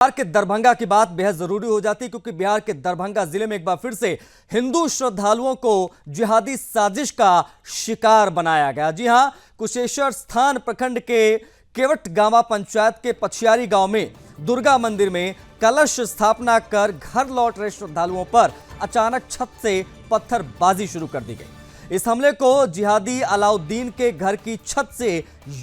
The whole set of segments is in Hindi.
बिहार के दरभंगा की बात बेहद जरूरी हो जाती है क्योंकि बिहार के दरभंगा जिले में एक बार फिर से हिंदू श्रद्धालुओं को जिहादी साजिश का शिकार बनाया गया। जी हां, कुशेश्वर स्थान प्रखंड के केवट गांवा पंचायत के पछियारी गांव में दुर्गा मंदिर में कलश स्थापना कर घर लौट रहे श्रद्धालुओं पर अचानक छत से पत्थरबाजी शुरू कर दी गई। इस हमले को जिहादी अलाउद्दीन के घर की छत से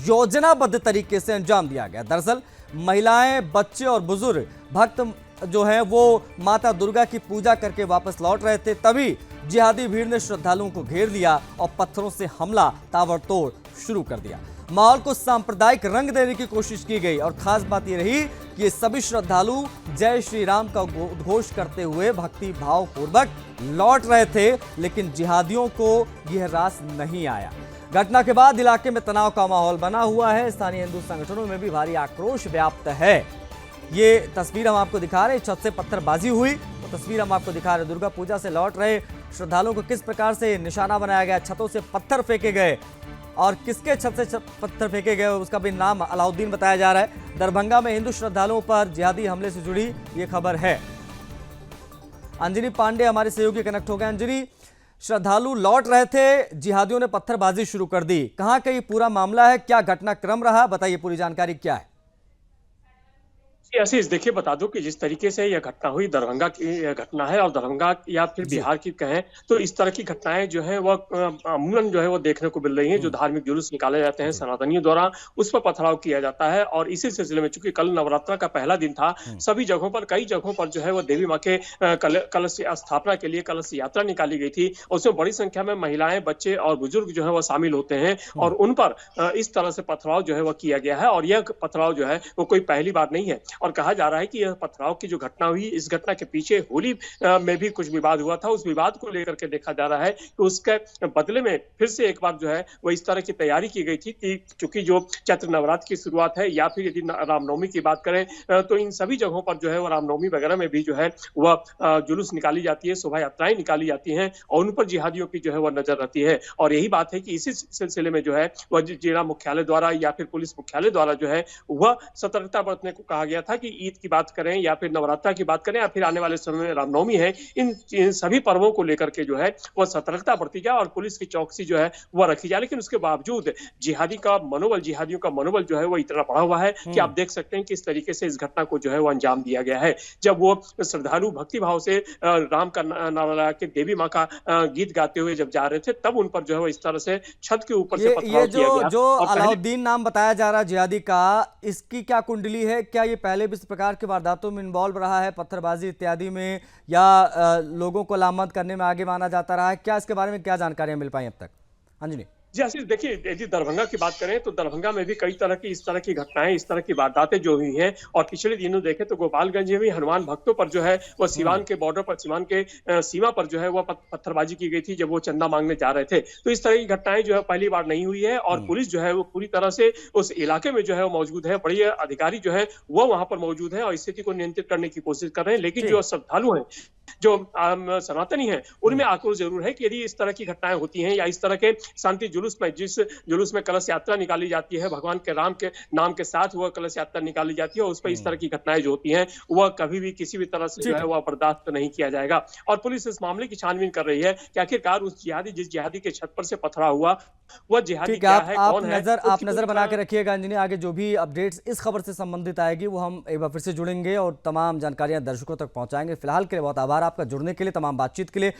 योजनाबद्ध तरीके से अंजाम दिया गया। दरअसल महिलाएं, बच्चे और बुजुर्ग भक्त जो हैं वो माता दुर्गा की पूजा करके वापस लौट रहे थे, तभी जिहादी भीड़ ने श्रद्धालुओं को घेर लिया और पत्थरों से हमला ताबड़तोड़ शुरू कर दिया। माहौल को सांप्रदायिक रंग देने की कोशिश की गई और खास बात यह रही कि ये सभी श्रद्धालु जय श्री राम का उद्घोष करते हुए भक्ति भाव पूर्वक लौट रहे थे, लेकिन जिहादियों को यह रास नहीं आया। घटना के बाद इलाके में तनाव का माहौल बना हुआ है। स्थानीय हिंदू संगठनों में भी भारी आक्रोश व्याप्त है। ये तस्वीर हम आपको दिखा रहे हैं, छत से पत्थरबाजी हुई तो तस्वीर हम आपको दिखा रहे हैं। दुर्गा पूजा से लौट रहे श्रद्धालुओं को किस प्रकार से निशाना बनाया गया, छतों से पत्थर फेंके गए और किसके छत से पत्थर फेंके गए उसका भी नाम अलाउद्दीन बताया जा रहा है। दरभंगा में हिंदू श्रद्धालुओं पर जिहादी हमले से जुड़ी ये खबर है। अंजनी पांडे हमारे सहयोगी कनेक्ट हो गए। अंजनी, श्रद्धालु लौट रहे थे, जिहादियों ने पत्थरबाजी शुरू कर दी, कहां का ये पूरा मामला है, क्या घटनाक्रम रहा, बताइए पूरी जानकारी क्या है। आशीष, देखिए बता दूं कि जिस तरीके से यह घटना हुई दरभंगा की यह घटना है और दरभंगा या फिर बिहार की कहें तो इस तरह की घटनाएं जो है वह अमूमन जो है वो देखने को मिल रही हैं। जो धार्मिक जुलूस निकाले जाते हैं सनातनियों द्वारा, उस पर पथराव किया जाता है और इसी सिलसिले में चूंकि कल नवरात्र का पहला दिन था, सभी जगहों पर कई जगहों पर जो है वो देवी माँ के कलश स्थापना के लिए कलश यात्रा निकाली गई थी। उसमें बड़ी संख्या में महिलाएं, बच्चे और बुजुर्ग जो है वो शामिल होते हैं और उन पर इस तरह से पथराव जो है वो किया गया है। और यह पथराव जो है वो कोई पहली बार नहीं है और कहा जा रहा है कि यह पथराव की जो घटना हुई, इस घटना के पीछे होली में भी कुछ विवाद हुआ था। उस विवाद को लेकर के देखा जा रहा है कि उसके बदले में फिर से एक बार जो है वो इस तरह की तैयारी की गई थी कि चूंकि जो चैत्र नवरात्र की शुरुआत है या फिर यदि रामनवमी की बात करें तो इन सभी जगहों पर जो है वो रामनवमी वगैरह में भी जो है वह जुलूस निकाली जाती है, शोभा यात्राएं निकाली जाती हैं और उन पर जिहादियों की जो है वह नजर रहती है। और यही बात है कि इसी सिलसिले में जो है वह जिला मुख्यालय द्वारा या फिर पुलिस मुख्यालय द्वारा जो है वह सतर्कता बरतने को कहा गया था कि ईद की बात करें या फिर नवरात्र की बात करें या फिर आने वाले समय में रामनवमी है, इन सभी पर्वों को लेकर के जो है वह सतर्कता बरती जाए और पुलिस की चौकसी जो है वह रखी जाए। लेकिन उसके बावजूद जिहादियों का मनोबल जो है वह इतना बढ़ा हुआ है कि आप देख सकते हैं कि इस तरीके से इस घटना को जो है वह अंजाम दिया गया है। जब वो श्रद्धालु भक्ति भाव से राम का नारा लगा के देवी माँ का गीत गाते हुए जब जा रहे थे, तब उन पर जो है इस तरह से छत के ऊपर से पथराव किया गया। जो अलाउद्दीन नाम बताया जा रहा है जिहादी का, इसकी क्या कुंडली है? क्या ये पहले भी इस प्रकार के वारदातों में इन्वॉल्व रहा है, पत्थरबाजी इत्यादि में, या लोगों को लामबंद करने में आगे माना जाता रहा है? क्या इसके बारे में क्या जानकारियां मिल पाई अब तक? अंजनी जी आशीष, देखिए यदि दरभंगा की बात करें तो दरभंगा में भी कई तरह की इस तरह की घटनाएं, इस तरह की वारदातें जो हुई हैं और पिछले दिनों देखें तो गोपालगंज में भी हनुमान भक्तों पर जो है वह सीवान के बॉर्डर पर, सीवान के सीमा पर जो है वह पत्थरबाजी की गई थी जब वो चंदा मांगने जा रहे थे। तो इस तरह की घटनाएं जो है पहली बार नहीं हुई है और पुलिस जो है वो पूरी तरह से उस इलाके में जो है वो मौजूद है। बड़े अधिकारी जो है वो वहां पर मौजूद है और स्थिति को नियंत्रित करने की कोशिश कर रहे हैं। लेकिन जो श्रद्धालु हैं, जो सनातनी हैं, उनमें आक्रोश जरूर है कि यदि इस तरह की घटनाएं होती हैं या इस तरह के शांति जुलूस में, जिस जुलूस में कलश यात्रा निकाली जाती है, भगवान के राम के नाम के साथ वह कलश यात्रा निकाली जाती है और उस पर इस तरह की घटनाएं जो होती हैं वह कभी भी किसी भी तरह से जो है वह बर्दाश्त नहीं किया जाएगा। और पुलिस इस मामले की छानबीन कर रही है कि आखिरकार उस जिस जिहादी के छत पर से पथराव हुआ वह जिहादी क्या है, कौन है। आप नजर बना के रखिएगा अंजनी, आगे जो भी अपडेट्स इस खबर से संबंधित आएगी वो हम एक बार फिर से जुड़ेंगे और तमाम जानकारियां दर्शकों तक पहुंचाएंगे। फिलहाल के लिए बहुत आभार आपका जुड़ने के लिए, तमाम बातचीत के लिए।